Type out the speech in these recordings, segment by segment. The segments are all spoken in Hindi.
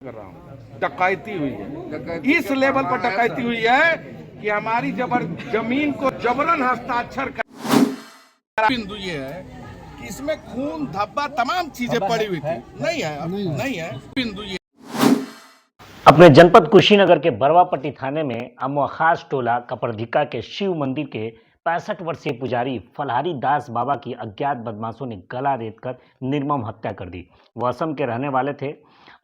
कर रहा हूँ। डकैती हुई है, इस लेवल पर डकैती हुई है कि हमारी जमीन को जबरन हस्ताक्षर कर। बिंदु ये है कि इसमें खून धब्बा तमाम चीजें पड़ी हुई थी। नहीं है बिंदु ये। अपने जनपद कुशीनगर के बरवापट्टी थाने में अमवाखास टोला कपरधिका के शिव मंदिर के 65 वर्षीय पुजारी फलहारी दास बाबा की अज्ञात बदमाशों ने गला रेतकर निर्मम हत्या कर दी। वह असम के रहने वाले थे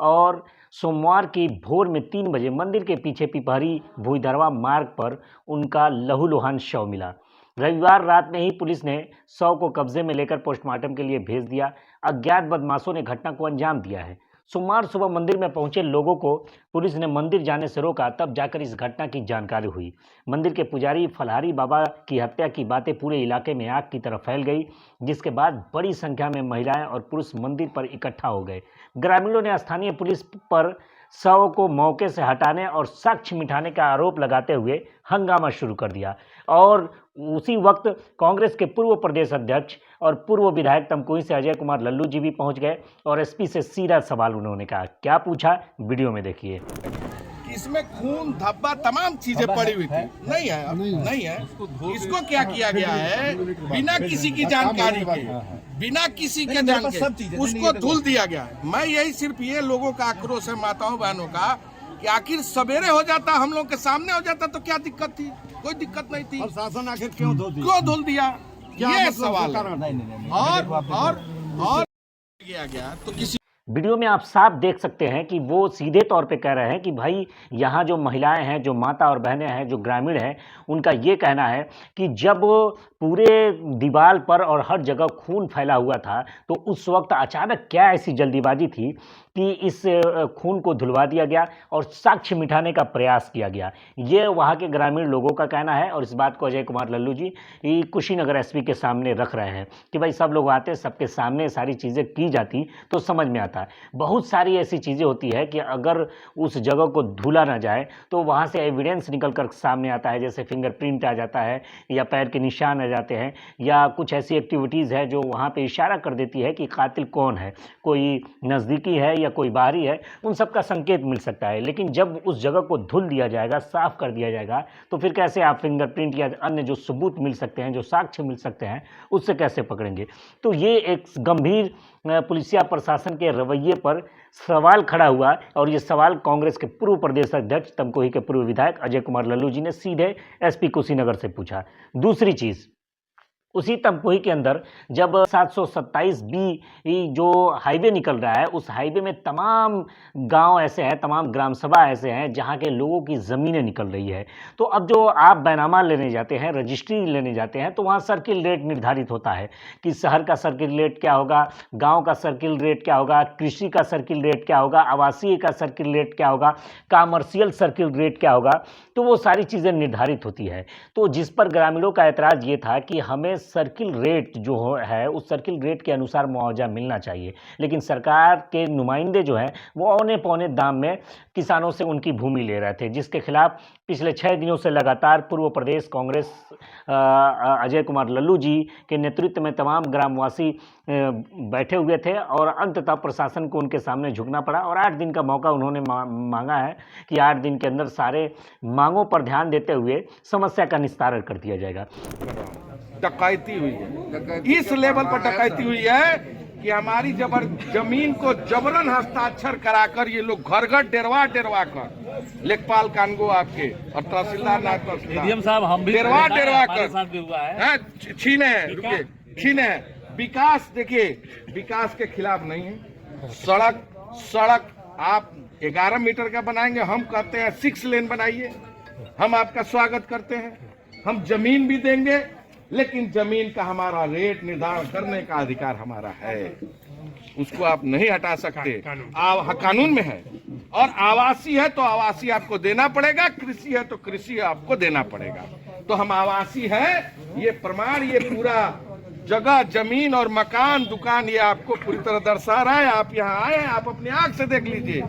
और सोमवार की भोर में 3 बजे मंदिर के पीछे पिपहरी भुईदरवा मार्ग पर उनका लहूलुहान शव मिला। रविवार रात में ही पुलिस ने शव को कब्जे में लेकर पोस्टमार्टम के लिए भेज दिया। अज्ञात बदमाशों ने घटना को अंजाम दिया है। सोमवार सुबह मंदिर में पहुंचे लोगों को पुलिस ने मंदिर जाने से रोका, तब जाकर इस घटना की जानकारी हुई। मंदिर के पुजारी फलहारी बाबा की हत्या की बातें पूरे इलाके में आग की तरह फैल गई, जिसके बाद बड़ी संख्या में महिलाएं और पुरुष मंदिर पर इकट्ठा हो गए। ग्रामीणों ने स्थानीय पुलिस पर शव को मौके से हटाने और साक्ष्य मिटाने का आरोप लगाते हुए हंगामा शुरू कर दिया और उसी वक्त कांग्रेस के पूर्व प्रदेश अध्यक्ष और पूर्व विधायक तमकुही से अजय कुमार लल्लू जी भी पहुंच गए और एसपी से सीधा सवाल उन्होंने कहा। क्या पूछा, वीडियो में देखिए। इसमें खून धब्बा तमाम चीजें पड़ी हुई थी। नहीं है। इसको क्या किया गया है, बिना किसी की जानकारी के, बिना किसी के जान के उसको धुल दिया गया है। मैं यही सिर्फ ये लोगों का आक्रोश है, माताओं बहनों का, कि आखिर सवेरे हो जाता, हम लोग के सामने हो जाता तो क्या दिक्कत थी? कोई दिक्कत नहीं थी। शासन आखिर क्यों धुल दिया? ये सवाल और गया तो किसी वीडियो में आप साफ देख सकते हैं कि वो सीधे तौर पे कह रहे हैं कि भाई यहाँ जो महिलाएं हैं, जो माता और बहनें हैं, जो ग्रामीण हैं, उनका ये कहना है कि जब पूरे दीवार पर और हर जगह खून फैला हुआ था तो उस वक्त अचानक क्या ऐसी जल्दीबाजी थी कि इस खून को धुलवा दिया गया और साक्ष्य मिटाने का प्रयास किया गया। ये वहाँ के ग्रामीण लोगों का कहना है और इस बात को अजय कुमार लल्लू जी कुशीनगर एसपी के सामने रख रहे हैं कि भाई सब लोग आते, सबके सामने सारी चीज़ें की जाती तो समझ में आता है। बहुत सारी ऐसी चीज़ें होती है कि अगर उस जगह को धुला ना जाए तो वहाँ से एविडेंस निकल कर सामने आता है, जैसे फिंगरप्रिंट आ जाता है या पैर के निशान आ जाते हैं या कुछ ऐसी एक्टिविटीज़ है जो वहाँ पे इशारा कर देती है कि कातिल कौन है, कोई नज़दीकी है या कोई बाहरी है, उन सब का संकेत मिल सकता है। लेकिन जब उस जगह को धुल दिया जाएगा, साफ कर दिया जाएगा, तो फिर कैसे आप फिंगरप्रिंट या अन्य जो सबूत मिल सकते हैं, जो साक्ष्य मिल सकते हैं, उससे कैसे पकड़ेंगे? तो ये एक गंभीर पुलिसिया प्रशासन के रवैये पर सवाल खड़ा हुआ और ये सवाल कांग्रेस के पूर्व प्रदेश अध्यक्ष तमकुही के पूर्व विधायक अजय कुमार लल्लू जी ने सीधे एसपी कुशीनगर से पूछा। दूसरी चीज़, उसी तमकुही के अंदर जब 727 बी जो हाईवे निकल रहा है, उस हाईवे में तमाम गांव ऐसे हैं, तमाम ग्राम सभा ऐसे हैं जहां के लोगों की ज़मीनें निकल रही है। तो अब जो आप बैनामा लेने जाते हैं, रजिस्ट्री लेने जाते हैं, तो वहां सर्किल रेट निर्धारित होता है कि शहर का सर्किल रेट क्या होगा, गाँव का सर्किल रेट क्या होगा, कृषि का सर्किल रेट क्या होगा, आवासीय का सर्किल रेट क्या होगा, कॉमर्शियल सर्किल रेट क्या होगा, तो वो सारी चीज़ें निर्धारित होती है। तो जिस पर ग्रामीणों का ऐतराज़ ये था कि हमें सर्किल रेट जो है उस सर्किल रेट के अनुसार मुआवजा मिलना चाहिए, लेकिन सरकार के नुमाइंदे जो हैं वो औने पौने दाम में किसानों से उनकी भूमि ले रहे थे, जिसके खिलाफ पिछले 6 दिनों से लगातार पूर्व प्रदेश कांग्रेस अजय कुमार लल्लू जी के नेतृत्व में तमाम ग्रामवासी बैठे हुए थे और अंततः प्रशासन को उनके सामने झुकना पड़ा और 8 दिन का मौका उन्होंने मांगा है कि 8 दिन के अंदर सारे मांगों पर ध्यान देते हुए समस्या का निस्तारण कर दिया जाएगा। डकैती हुई है, इस लेवल पर डकैती हुई है कि हमारी जमीन को जबरन हस्ताक्षर कराकर ये लोग घर घर डेरवा कर, लेखपाल कानगो आपके और तहसीलदार नायब तहसीलदार साहब, हम भी डेरवा कर छीने हैं। विकास, देखिए विकास के खिलाफ नहीं है। सड़क आप 11 मीटर का बनाएंगे, हम कहते हैं 6 लेन बनाइए, हम आपका स्वागत करते हैं। हम जमीन भी देंगे, लेकिन जमीन का हमारा रेट निर्धारण करने का अधिकार हमारा है, उसको आप नहीं हटा सकते। कानून में है। और आवासीय है तो आवासीय आपको देना पड़ेगा, कृषि है तो कृषि आपको देना पड़ेगा। तो हम आवासीय हैं, ये प्रमाण, ये पूरा जगह, जमीन और मकान, दुकान, ये आपको पूरी तरह दर्शा रहा है। आप यहाँ आए हैं, आप अपनी आंख से देख लीजिए।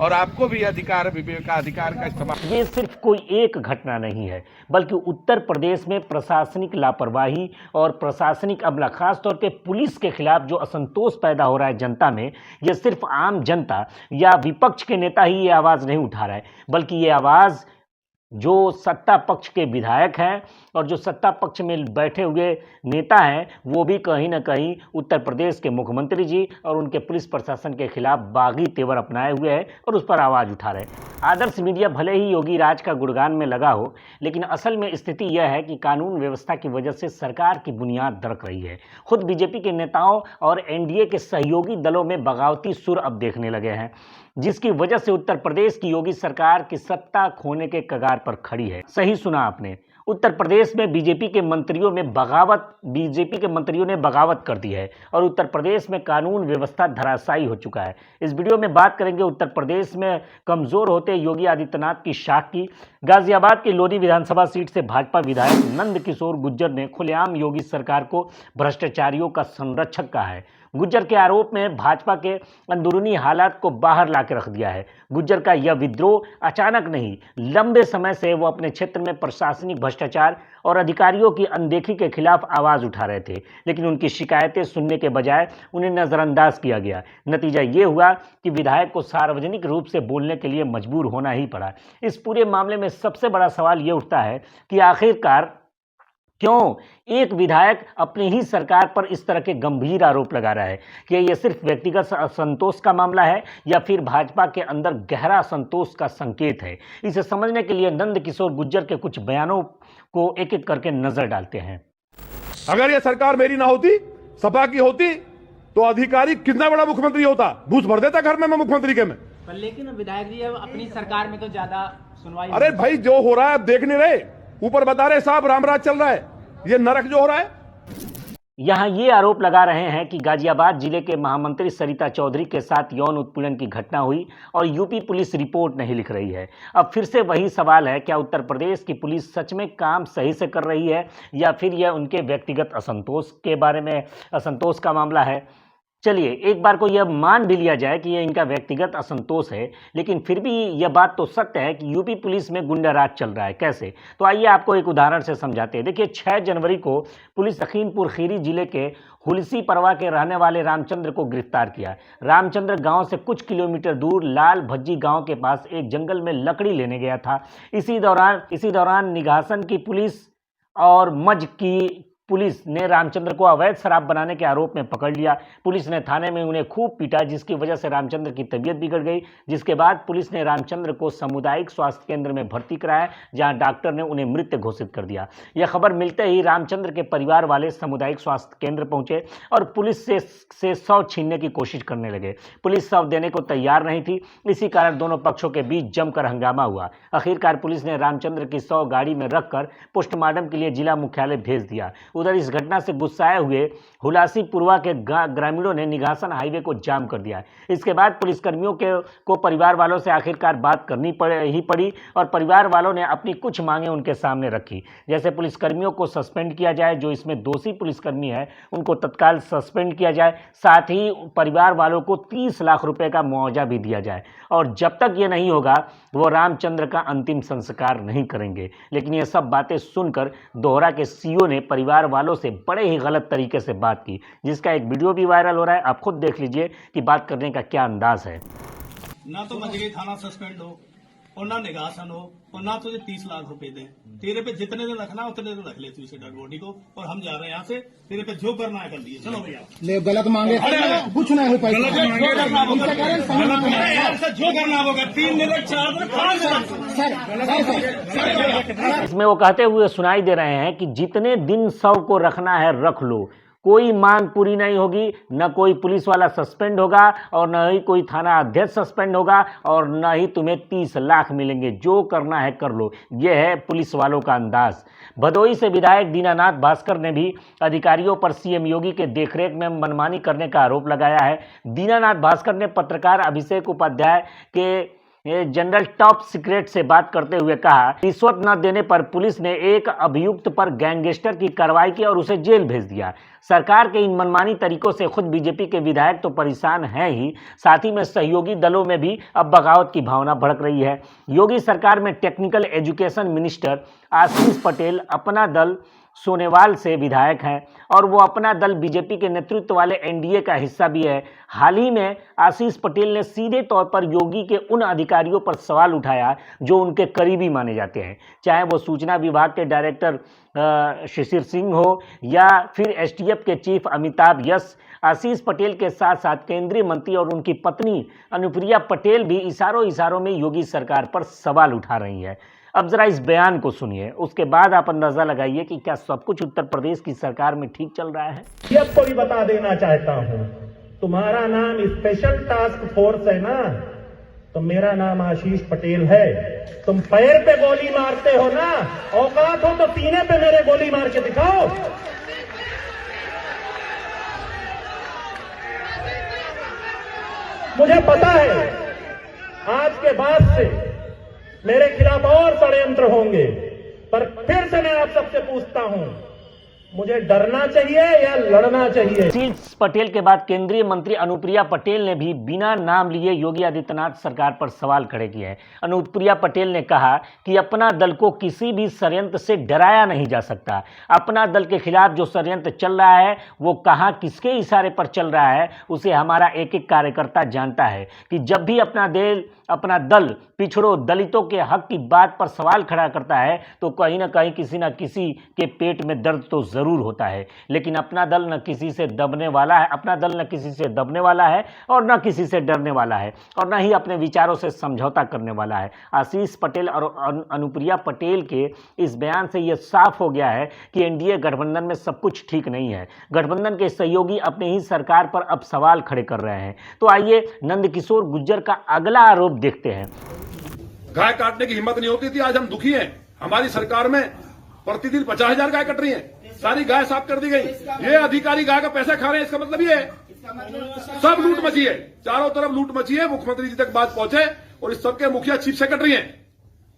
और आपको भी अधिकार विवेकाधिकार का इस्तेमाल। ये सिर्फ कोई एक घटना नहीं है, बल्कि उत्तर प्रदेश में प्रशासनिक लापरवाही और प्रशासनिक अमला, खासतौर पे पुलिस के खिलाफ जो असंतोष पैदा हो रहा है जनता में, ये सिर्फ आम जनता या विपक्ष के नेता ही ये आवाज़ नहीं उठा रहा है, बल्कि ये आवाज़ जो सत्ता पक्ष के विधायक हैं और जो सत्ता पक्ष में बैठे हुए नेता हैं, वो भी कहीं ना कहीं उत्तर प्रदेश के मुख्यमंत्री जी और उनके पुलिस प्रशासन के खिलाफ बागी तेवर अपनाए हुए हैं और उस पर आवाज़ उठा रहे हैं। आदर्श मीडिया भले ही योगी राज का गुणगान में लगा हो, लेकिन असल में स्थिति यह है कि कानून व्यवस्था की वजह से सरकार की बुनियाद दरक रही है। खुद बीजेपी के नेताओं और एनडीए के सहयोगी दलों में बगावती सुर अब देखने लगे हैं, जिसकी वजह से उत्तर प्रदेश की योगी सरकार की सत्ता खोने के कगार पर खड़ी है। सही सुना आपने, उत्तर प्रदेश में बीजेपी के मंत्रियों ने बगावत कर दी है और उत्तर प्रदेश में कानून व्यवस्था धराशायी हो चुका है। इस वीडियो में बात करेंगे उत्तर प्रदेश में कमजोर होते योगी आदित्यनाथ की शाख की। गाजियाबाद की लोधी विधानसभा सीट से भाजपा विधायक नंद किशोर गुर्जर ने खुलेआम योगी सरकार को भ्रष्टाचारियों का संरक्षक कहा है। गुर्जर के आरोप में भाजपा के अंदरूनी हालात को बाहर लाके रख दिया है। गुर्जर का यह विद्रोह अचानक नहीं, लंबे समय से वो अपने क्षेत्र में प्रशासनिक भ्रष्टाचार और अधिकारियों की अनदेखी के खिलाफ आवाज उठा रहे थे, लेकिन उनकी शिकायतें सुनने के बजाय उन्हें नजरअंदाज किया गया। नतीजा ये हुआ कि विधायक को सार्वजनिक रूप से बोलने के लिए मजबूर होना ही पड़ा। इस पूरे मामले में सबसे बड़ा सवाल ये उठता है कि आखिरकार क्यों एक विधायक अपनी ही सरकार पर इस तरह के गंभीर आरोप लगा रहा है? कि यह सिर्फ व्यक्तिगत असंतोष का मामला है या फिर भाजपा के अंदर गहरा असंतोष का संकेत है? इसे समझने के लिए नंद किशोर गुर्जर के कुछ बयानों को एक एक करके नजर डालते हैं। अगर यह सरकार मेरी ना होती, सपा की होती, तो अधिकारी कितना बड़ा मुख्यमंत्री होता, घूस भर देता घर में मैं मुख्यमंत्री के में। लेकिन विधायक जी अपनी सरकार में तो ज्यादा सुनवाई। अरे भाई, जो हो रहा है आप देख नहीं रहे, ऊपर बता रहे साहब रामराज चल रहा है, ये नरक जो हो रहा है। यहां ये आरोप लगा रहे हैं कि गाजियाबाद जिले के महामंत्री सरिता चौधरी के साथ यौन उत्पीड़न की घटना हुई और यूपी पुलिस रिपोर्ट नहीं लिख रही है। अब फिर से वही सवाल है, क्या उत्तर प्रदेश की पुलिस सच में काम सही से कर रही है या फिर यह उनके व्यक्तिगत असंतोष का मामला है? चलिए एक बार को यह मान भी लिया जाए कि यह इनका व्यक्तिगत असंतोष है, लेकिन फिर भी यह बात तो सत्य है कि यूपी पुलिस में गुंडाराज चल रहा है। कैसे? तो आइए आपको एक उदाहरण से समझाते हैं। देखिए, 6 जनवरी को पुलिस लखीमपुर खीरी जिले के हुलसी परवा के रहने वाले रामचंद्र को गिरफ्तार किया। रामचंद्र गांव से कुछ किलोमीटर दूर लाल भज्जी गांव के पास एक जंगल में लकड़ी लेने गया था। इसी दौरान निगासन की पुलिस और मज की पुलिस ने रामचंद्र को अवैध शराब बनाने के आरोप में पकड़ लिया। पुलिस ने थाने में उन्हें खूब पीटा, जिसकी वजह से रामचंद्र की तबीयत बिगड़ गई, जिसके बाद पुलिस ने रामचंद्र को सामुदायिक स्वास्थ्य केंद्र में भर्ती कराया, जहां डॉक्टर ने उन्हें मृत घोषित कर दिया। यह खबर मिलते ही रामचंद्र के परिवार वाले सामुदायिक स्वास्थ्य केंद्र पहुंचे और पुलिस से शव छीनने की कोशिश करने लगे। पुलिस शव देने को तैयार नहीं थी, इसी कारण दोनों पक्षों के बीच जमकर हंगामा हुआ। आखिरकार पुलिस ने रामचंद्र की शव गाड़ी में रखकर पोस्टमार्टम के लिए जिला मुख्यालय भेज दिया। उधर इस घटना से गुस्साए हुए हुलासी पुरवा के ग्रामीणों ने निगासन हाईवे को जाम कर दिया। इसके बाद पुलिसकर्मियों को परिवार वालों से आखिरकार बात करनी पड़ी और परिवार वालों ने अपनी कुछ मांगे उनके सामने रखी, जैसे पुलिसकर्मियों को सस्पेंड किया जाए, जो इसमें दोषी पुलिसकर्मी है उनको तत्काल सस्पेंड किया जाए, साथ ही परिवार वालों को 30 लाख रुपए का मुआवजा भी दिया जाए, और जब तक ये नहीं होगा वो रामचंद्र का अंतिम संस्कार नहीं करेंगे। लेकिन ये सब बातें सुनकर दोहरा के सीओ ने परिवार वालों से बड़े ही गलत तरीके से बात की, जिसका एक वीडियो भी वायरल हो रहा है। आप खुद देख लीजिए कि बात करने का क्या अंदाज है। ना तो मजरी थाना सस्पेंड हो और ना निगासन हो और ना तुझे 30 लाख रुपए दे। तेरे पे जितने दिन रखना उतने दिन रख ले तू इसे डेड बॉडी को, और हम जा रहे हैं यहाँ से। तेरे पे जो करना है कर लिए। चलो भैया, ले गलत मांगे कुछ नहीं हो पाएगा। जो करना होगा 3 दिन 4 दिन 5 दिन। इसमें वो कहते हुए सुनाई दे रहे हैं कि जितने दिन शव को रखना है रख लो, कोई मांग पूरी नहीं होगी, न कोई पुलिस वाला सस्पेंड होगा और न ही कोई थाना अध्यक्ष सस्पेंड होगा और न ही तुम्हें 30 लाख मिलेंगे, जो करना है कर लो। यह है पुलिस वालों का अंदाज। भदोही से विधायक दीनानाथ भास्कर ने भी अधिकारियों पर सीएम योगी के देखरेख में मनमानी करने का आरोप लगाया है। दीनानाथ भास्कर ने पत्रकार अभिषेक उपाध्याय के जनरल टॉप सीक्रेट से बात करते हुए कहा, रिश्वत न देने पर पुलिस ने एक अभियुक्त पर गैंगस्टर की कार्रवाई की और उसे जेल भेज दिया। सरकार के इन मनमानी तरीकों से खुद बीजेपी के विधायक तो परेशान हैं ही, साथ ही में सहयोगी दलों में भी अब बगावत की भावना भड़क रही है। योगी सरकार में टेक्निकल एजुकेशन मिनिस्टर आशीष पटेल अपना दल सोनेवाल से विधायक हैं और वो अपना दल बीजेपी के नेतृत्व वाले एनडीए का हिस्सा भी है। हाल ही में आशीष पटेल ने सीधे तौर पर योगी के उन अधिकारियों पर सवाल उठाया जो उनके करीबी माने जाते हैं, चाहे वो सूचना विभाग के डायरेक्टर शिशिर सिंह हो या फिर एसटीएफ के चीफ अमिताभ यश। आशीष पटेल के साथ साथ केंद्रीय मंत्री और उनकी पत्नी अनुप्रिया पटेल भी इशारों में योगी सरकार पर सवाल उठा रही है। अब जरा इस बयान को सुनिए, उसके बाद आप अंदाजा लगाइए कि क्या सब कुछ उत्तर प्रदेश की सरकार में ठीक चल रहा है। आपको भी बता देना चाहता हूं, तुम्हारा नाम स्पेशल टास्क फोर्स है ना, तो मेरा नाम आशीष पटेल है। तुम पैर पे गोली मारते हो ना, औकात हो तो सीने पे मेरे गोली मार के दिखाओ। मुझे पता है आज के बाद से मेरे खिलाफ और षड्यंत्र होंगे, पर फिर से मैं आप सबसे पूछता हूं, मुझे डरना चाहिए या लड़ना चाहिए? आशीष पटेल के बाद केंद्रीय मंत्री अनुप्रिया पटेल ने भी बिना नाम लिए योगी आदित्यनाथ सरकार पर सवाल खड़े किए हैं। अनुप्रिया पटेल ने कहा कि अपना दल को किसी भी षड्यंत्र से डराया नहीं जा सकता। अपना दल के खिलाफ जो षड्यंत्र चल रहा है वो कहां किसके इशारे पर चल रहा है उसे हमारा एक एक कार्यकर्ता जानता है कि जब भी अपना दल पिछड़ों दलितों के हक की बात पर सवाल खड़ा करता है तो कहीं ना कहीं किसी न किसी के पेट में दर्द तो जरूर होता है। लेकिन अपना दल न किसी से दबने वाला है, अपना दल न किसी से दबने वाला है और न किसी से डरने वाला है और न ही अपने विचारों से समझौता करने वाला है। आशीष पटेल और अनुप्रिया पटेल के इस बयान से यह साफ हो गया है कि एनडीए गठबंधन में सब कुछ ठीक नहीं है। गठबंधन के सहयोगी अपने ही सरकार पर अब सवाल खड़े कर रहे हैं। तो आइए नंदकिशोर गुर्जर का अगला आरोप देखते हैं। गाय काटने की हिम्मत नहीं होती थी, आज हम दुखी हैं। हमारी सरकार में प्रतिदिन 50,000 गाय कट रही हैं, सारी गाय साफ कर दी गई। ये अधिकारी गाय का पैसा खा रहे हैं, इसका मतलब ये है सब लूट मची है, चारों तरफ लूट मची है। मुख्यमंत्री जी तक बात पहुंचे और इस सबके मुखिया चीफ सेक्रेटरी हैं,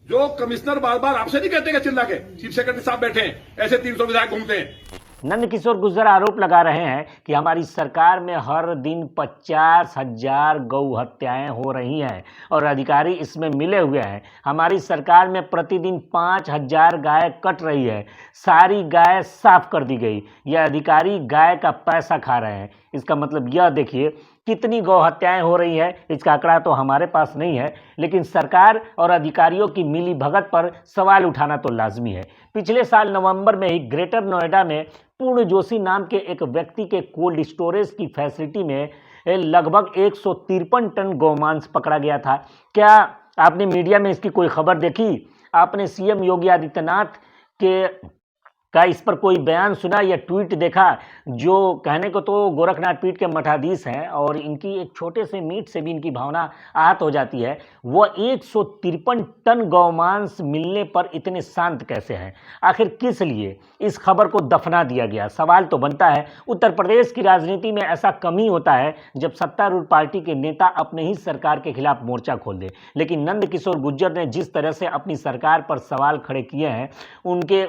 जो कमिश्नर बार बार आपसे नहीं कहते चिल्ला के, चीफ सेक्रेटरी साहब बैठे हैं, ऐसे 300 विधायक घूमते हैं। नंदकिशोर गुर्जर आरोप लगा रहे हैं कि हमारी सरकार में हर दिन 50,000 गौ हत्याएं हो रही हैं और अधिकारी इसमें मिले हुए हैं। हमारी सरकार में प्रतिदिन 5,000 गाय कट रही है, सारी गाय साफ कर दी गई। यह अधिकारी गाय का पैसा खा रहे हैं। इसका मतलब यह देखिए कितनी गौ हत्याएं हो रही है। इसका आंकड़ा तो हमारे पास नहीं है, लेकिन सरकार और अधिकारियों की मिली भगत पर सवाल उठाना तो लाजमी है। पिछले साल नवंबर में ही ग्रेटर नोएडा में पूर्ण जोशी नाम के एक व्यक्ति के कोल्ड स्टोरेज की फैसिलिटी में लगभग 153 टन गौमांस पकड़ा गया था। क्या आपने मीडिया में इसकी कोई खबर देखी? आपने सीएम योगी आदित्यनाथ का इस पर कोई बयान सुना या ट्वीट देखा? जो कहने को तो गोरखनाथ पीठ के मठाधीश हैं और इनकी एक छोटे से मीट से भी इनकी भावना आहत हो जाती है। वो 153 टन गौमांस मिलने पर इतने शांत कैसे हैं? आखिर किस लिए इस खबर को दफना दिया गया? सवाल तो बनता है। उत्तर प्रदेश की राजनीति में ऐसा कम ही होता है जब सत्तारूढ़ पार्टी के नेता अपने ही सरकार के खिलाफ मोर्चा खोल दे। लेकिन नंदकिशोर गुर्जर ने जिस तरह से अपनी सरकार पर सवाल खड़े किए हैं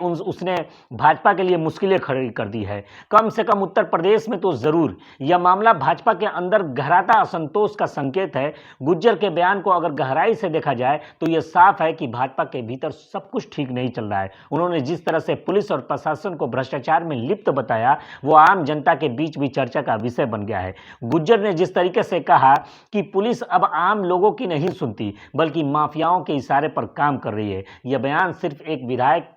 उसने भाजपा के लिए मुश्किलें खड़ी कर दी है। कम से कम उत्तर प्रदेश में तो जरूर यह मामला भाजपा के अंदर गहराता असंतोष का संकेत है। गुर्जर के बयान को अगर गहराई से देखा जाए तो यह साफ है कि भाजपा के भीतर सब कुछ ठीक नहीं चल रहा है। उन्होंने जिस तरह से पुलिस और प्रशासन को भ्रष्टाचार में लिप्त बताया वो आम जनता के बीच भी चर्चा का विषय बन गया है। गुर्जर ने जिस तरीके से कहा कि पुलिस अब आम लोगों की नहीं सुनती बल्कि माफियाओं के इशारे पर काम कर रही है, यह बयान सिर्फ एक विधायक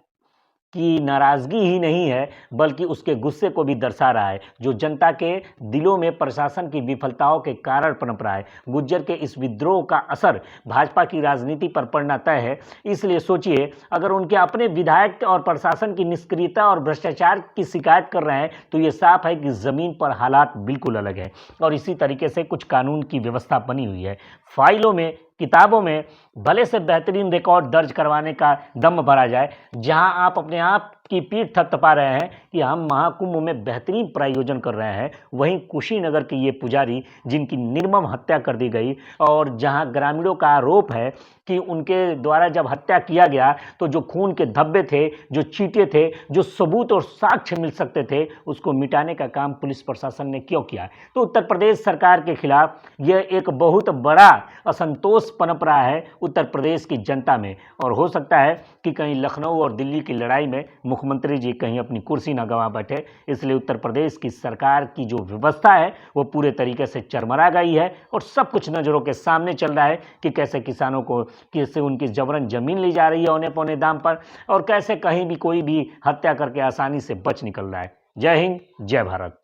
की नाराजगी ही नहीं है बल्कि उसके गुस्से को भी दर्शा रहा है, जो जनता के दिलों में प्रशासन की विफलताओं के कारण पनप रहा है। गुर्जर के इस विद्रोह का असर भाजपा की राजनीति पर पड़ना तय है। इसलिए सोचिए, अगर उनके अपने विधायक और प्रशासन की निष्क्रियता और भ्रष्टाचार की शिकायत कर रहे हैं तो ये साफ है कि जमीन पर हालात बिल्कुल अलग है। और इसी तरीके से कुछ कानून की व्यवस्था बनी हुई है। फाइलों में, किताबों में भले से बेहतरीन रिकॉर्ड दर्ज करवाने का दम भरा जाए, जहां आप अपने आप की पीठ थपथपा रहे हैं कि हम महाकुंभ में बेहतरीन प्रायोजन कर रहे हैं, वहीं कुशीनगर के ये पुजारी जिनकी निर्मम हत्या कर दी गई और जहां ग्रामीणों का आरोप है कि उनके द्वारा जब हत्या किया गया तो जो खून के धब्बे थे, जो चीटे थे, जो सबूत और साक्ष्य मिल सकते थे, उसको मिटाने का काम पुलिस प्रशासन ने क्यों किया। तो उत्तर प्रदेश सरकार के खिलाफ यह एक बहुत बड़ा असंतोष पनप रहा है उत्तर प्रदेश की जनता में, और हो सकता है कि कहीं लखनऊ और दिल्ली की लड़ाई में मुख्यमंत्री जी कहीं अपनी कुर्सी न गंवा बैठे। इसलिए उत्तर प्रदेश की सरकार की जो व्यवस्था है वो पूरे तरीके से चरमरा गई है और सब कुछ नज़रों के सामने चल रहा है कि कैसे किसानों को कैसे उनकी जबरन जमीन ली जा रही है औने पौने दाम पर, और कैसे कहीं भी कोई भी हत्या करके आसानी से बच निकल रहा है। जय हिंद, जय भारत।